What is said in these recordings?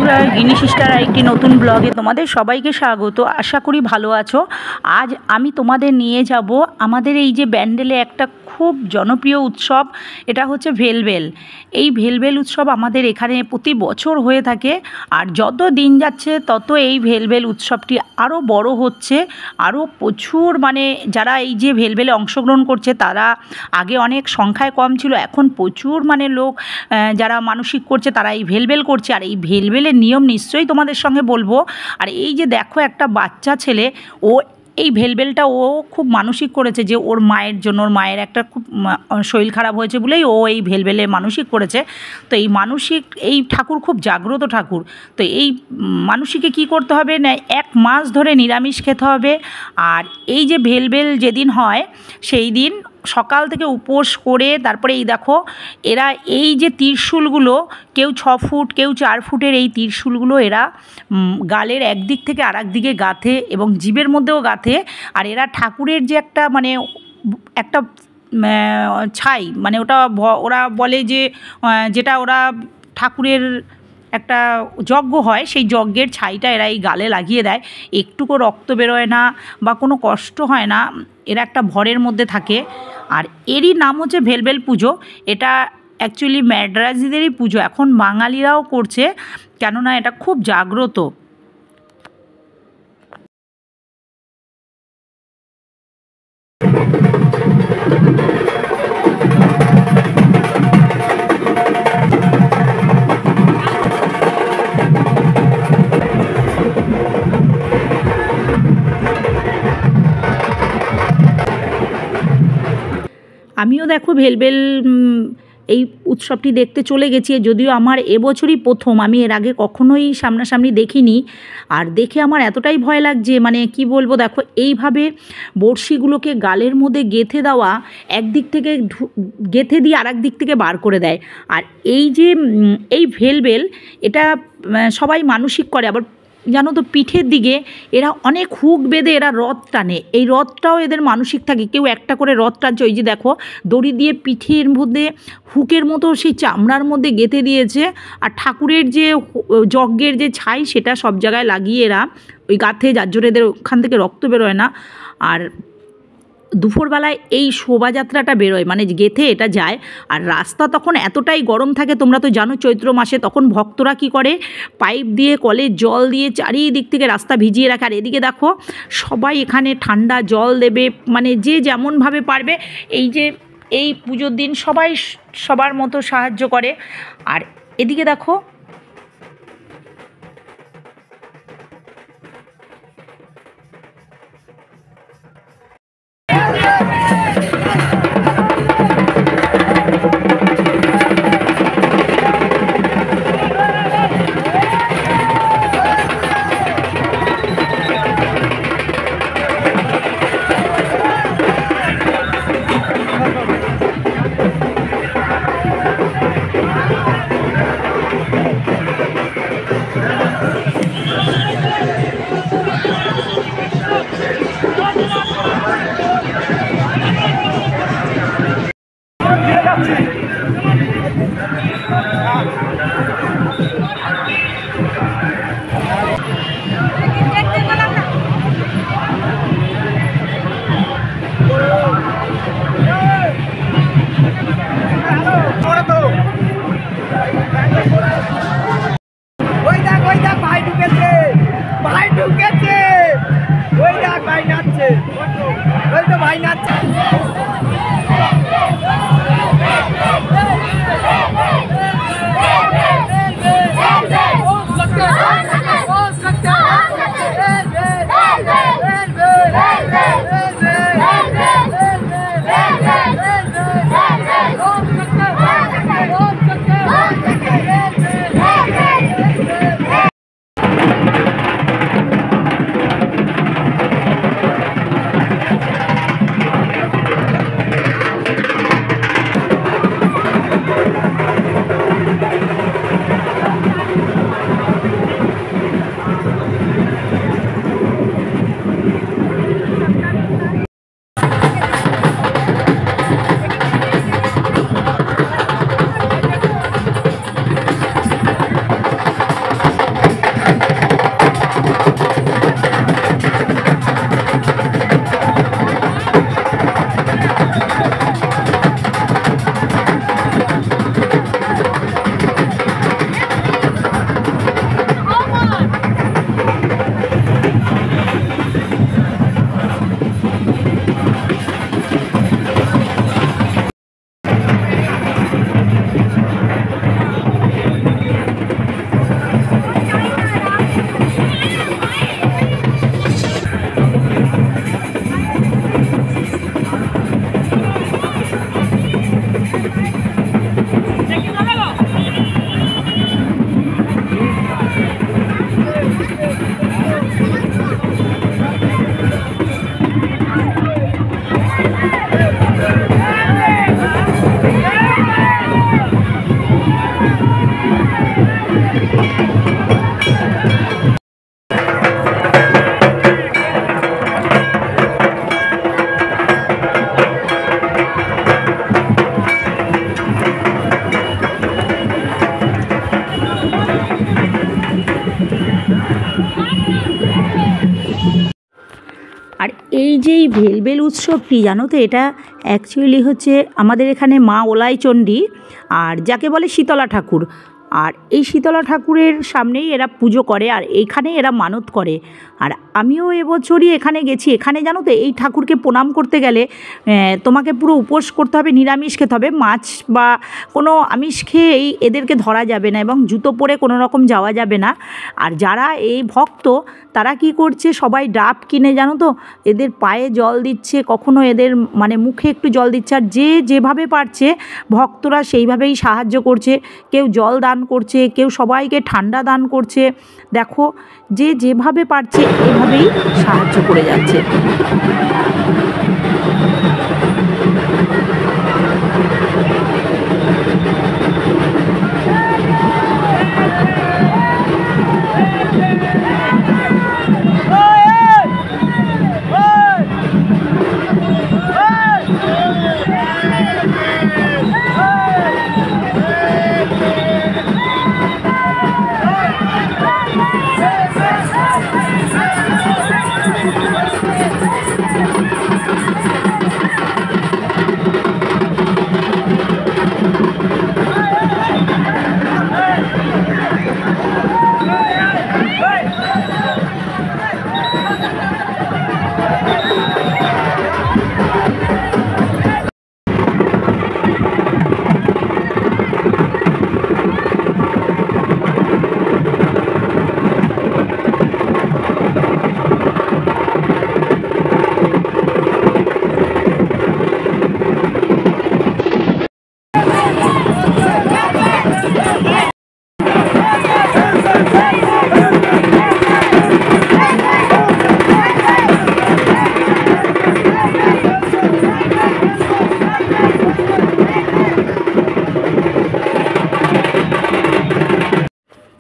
বন্ধুরা, গিনি সিস্টার একটি নতুন ব্লগে তোমাদের সবাইকে স্বাগত। আশা করি ভালো আছো। আজ আমি তোমাদের নিয়ে যাব আমাদের এই যে ব্যান্ডেলে একটা খুব জনপ্রিয় উৎসব, এটা হচ্ছে ভেলভেল। এই ভেলভেল উৎসব আমাদের এখানে প্রতি বছর হয়ে থাকে, আর যত দিন যাচ্ছে তত এই ভেলভেল উৎসবটি আরও বড় হচ্ছে। আরও প্রচুর যারা এই যে ভেলভেলে অংশগ্রহণ করছে তারা আগে অনেক সংখ্যায় কম ছিল, এখন প্রচুর লোক যারা মানসিক করছে তারা এই ভেলভেল করছে। আর এই ভেলভেলের নিয়ম নিশ্চয়ই তোমাদের সঙ্গে বলবো। আর এই যে দেখো, একটা বাচ্চা ছেলে, ও এই ভেলভেলটা ও খুব মানসিক করেছে যে ওর মায়ের জন্য, ওর মায়ের একটা খুব শরীর খারাপ হয়েছে বলেই ও এই ভেলভেলে মানসিক করেছে। তো এই মানসিক, এই ঠাকুর খুব জাগ্রত ঠাকুর। তো এই মানসিকে কি করতে হবে না, 1 মাস ধরে নিরামিষ খেতে হবে। আর এই যে ভেলভেল যেদিন হয় সেই দিন সকাল থেকে উপোস করে তারপরে এই দেখো, এরা এই যে ত্রিশূলগুলো, কেউ 6 ফুট কেউ 4 ফুটের এই ত্রিশূলগুলো এরা গালের একদিক থেকে আর এক দিকে গাঁথে এবং জিভের মধ্যেও গাঁথে। আর এরা ঠাকুরের যে একটা একটা ছাই, ওটা ওরা বলে যে যেটা ওরা ঠাকুরের একটা যজ্ঞ হয়, সেই যজ্ঞের ছাইটা এরা এই গালে লাগিয়ে দেয়। একটুকু রক্ত বেরোয় না বা কোনো কষ্ট হয় না, এরা একটা ভরের মধ্যে থাকে। আর এরই নাম হচ্ছে ভেলভেল পুজো। এটা অ্যাকচুয়ালি ম্যাড্রাসিদেরই পুজো, এখন বাঙালিরাও করছে, কেননা এটা খুব জাগ্রত। আমিও দেখো ভেলভেল এই উৎসবটি দেখতে চলে গেছি, যদিও আমার এবছরই প্রথম, আমি এর আগে কখনোই সামনাসামনি দেখিনি। আর দেখে আমার এতটাই ভয় লাগছে, কি বলবো, দেখো এইভাবে বড়শিগুলোকে গালের মধ্যে গেঁথে দেওয়া, একদিক থেকে গেঁথে দিয়ে আর এক দিক থেকে বার করে দেয়। আর এই যে এই ভেলভেল, এটা সবাই মানসিক করে। আবার জানো তো, পিঠের দিকে এরা অনেক হুক বেঁধে এরা রথ টানে, এই রথটাও এদের মানসিক থাকে। কেউ একটা করে রথ টানছে, ওই যে দেখো দড়ি দিয়ে পিঠের মধ্যে হুকের মতো সেই চামড়ার মধ্যে গেঁথে দিয়েছে। আর ঠাকুরের যে যজ্ঞের যে ছাই, সেটা সব জায়গায় লাগিয়ে এরা ওই গাঁথে, যার জন্য এদের ওখান থেকে রক্ত বেরোয় না। আর দুপুরবেলায় এই শোভাযাত্রাটা বেরোয়, গেথে এটা যায়। আর রাস্তা তখন এতটাই গরম থাকে, তোমরা তো জানো চৈত্র মাসে তখন ভক্তরা কি করে, পাইপ দিয়ে কলের জল দিয়ে চারিদিক থেকে রাস্তা ভিজিয়ে রাখে। আর এদিকে দেখো, সবাই এখানে ঠান্ডা জল দেবে, যে যেমনভাবে পারবে। এই যে এই পুজোর দিন সবাই সবার মতো সাহায্য করে। আর এদিকে দেখো, যে এই ভেলবেল উৎসবটি জানো তো, এটা অ্যাকচুয়ালি হচ্ছে আমাদের এখানে মা ওলাইচণ্ডী আর যাকে বলে শীতলা ঠাকুর, আর এই শীতলা ঠাকুরের সামনেই এরা পুজো করে আর এইখানে এরা মানত করে। আর আমিও এবছরই এখানে গেছি। এখানে জানো তো এই ঠাকুরকে প্রণাম করতে গেলে তোমাকে পুরো উপোস করতে হবে, নিরামিষ খেতে হবে, মাছ বা কোনো আমিষ খেয়েই এদেরকে ধরা যাবে না এবং জুতো পরে কোনো রকম যাওয়া যাবে না। আর যারা এই ভক্ত তারা কি করছে, সবাই ডাব কিনে জানো তো এদের পায়ে জল দিচ্ছে, কখনো এদের মানে মুখে একটু জল দিচ্ছে, আর যে যেভাবে পারছে ভক্তরা সেইভাবেই সাহায্য করছে। কেউ জল দান করছে, কেউ সবাইকে ঠান্ডা দান করছে। দেখো যে যেভাবে পারছে এভাবেই সাহায্য করে যাচ্ছে।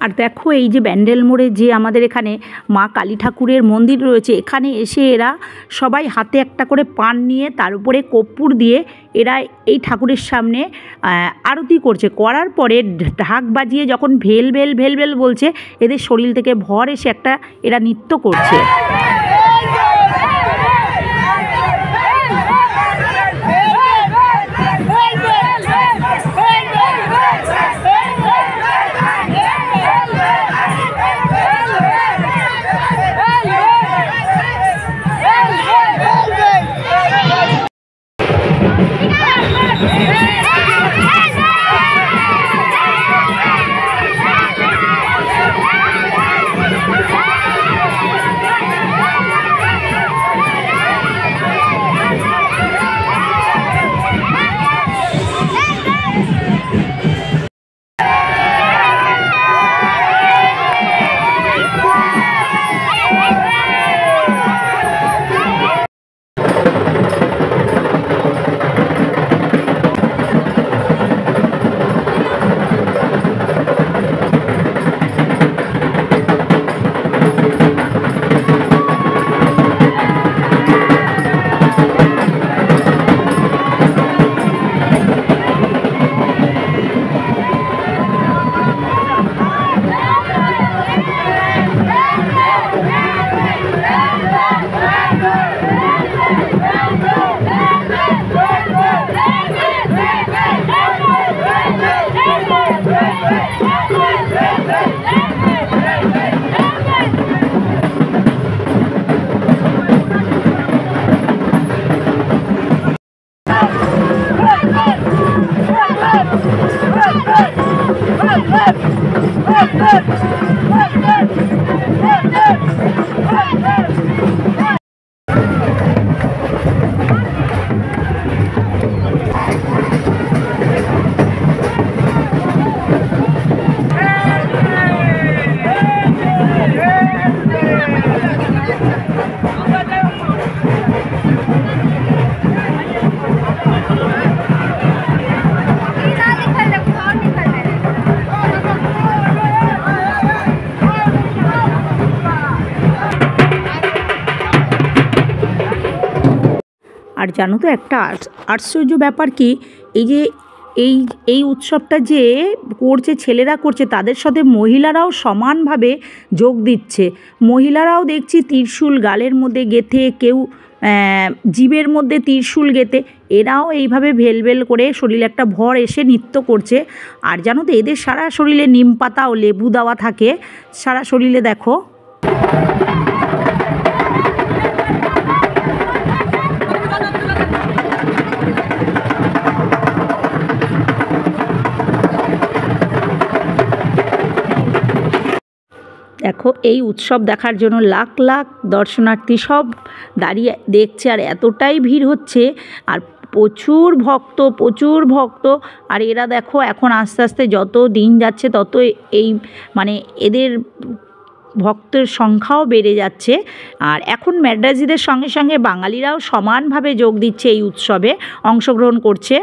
আর দেখো এই যে ব্যান্ডেল মোড়ে যে আমাদের এখানে মা কালী ঠাকুরের মন্দির রয়েছে, এখানে এসে এরা সবাই হাতে একটা করে পান নিয়ে তার উপরে কর্পূর দিয়ে এরা এই ঠাকুরের সামনে আরতি করছে। করার পরে ঢাক বাজিয়ে যখন ভেল ভেল ভেল ভেল বলছে, এদের শরীর থেকে ভর এসে একটা এরা নৃত্য করছে। আর জানো তো একটা আশ্চর্য ব্যাপার কি, এই যে এই উৎসবটা যে করছে ছেলেরা করছে, তাদের সাথে মহিলারাও সমানভাবে যোগ দিচ্ছে। মহিলারাও দেখছি ত্রিশূল গালের মধ্যে গেঁথে, কেউ জীবের মধ্যে ত্রিশূল গেঁথে এরাও এইভাবে ভেলভেল করে শরীরে একটা ভর এসে নৃত্য করছে। আর জানো তো এদের সারা শরীরে নিম পাতা ও লেবু দেওয়া থাকে সারা শরীরে, দেখো। দেখো এই উৎসব দেখার জন্য লাখ লাখ দর্শনার্থী সব দাঁড়িয়ে দেখছে, আর এতটাই ভিড় হচ্ছে, আর প্রচুর ভক্ত। আর এরা দেখো এখন আস্তে আস্তে যত দিন যাচ্ছে তত এই মানে এদের ভক্তের সংখ্যাও বেড়ে যাচ্ছে। আর এখন ম্যাড্রাজিদের সঙ্গে সঙ্গে বাঙালিরাও সমানভাবে যোগ দিচ্ছে, এই উৎসবে অংশগ্রহণ করছে।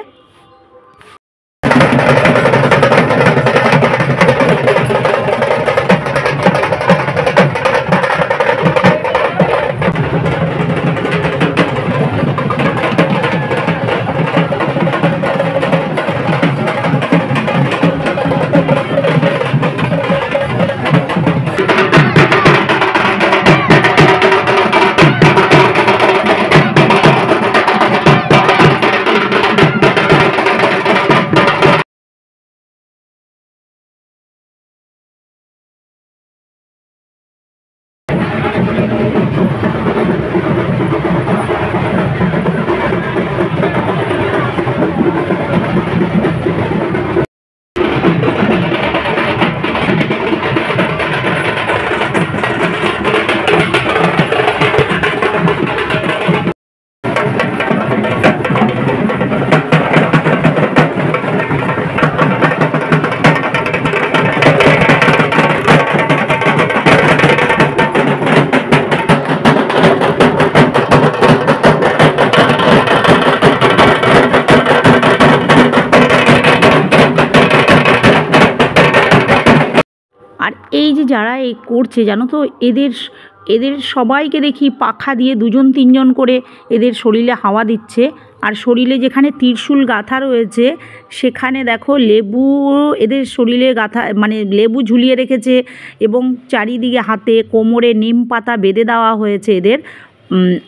আর এই যে যারা এই করছে জানো তো, এদের সবাইকে দেখি পাখা দিয়ে 2-3 করে এদের শরীরে হাওয়া দিচ্ছে। আর শরীরে যেখানে ত্রিশূল গাঁথা রয়েছে সেখানে দেখো লেবু এদের শরীরে গাঁথা, মানে লেবু ঝুলিয়ে রেখেছে, এবং চারিদিকে হাতে কোমরে নিম পাতা বেঁধে দেওয়া হয়েছে এদের।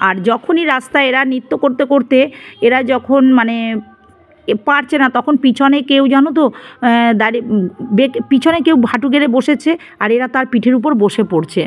আর যখনই রাস্তায় এরা নৃত্য করতে করতে এরা যখন মানে পারছে না, তখন পিছনে কেউ জানো তো দাঁড়িয়ে পিছনে কেউ হাঁটু গেড়ে বসেছে, আর এরা তার পিঠের উপর বসে পড়ছে।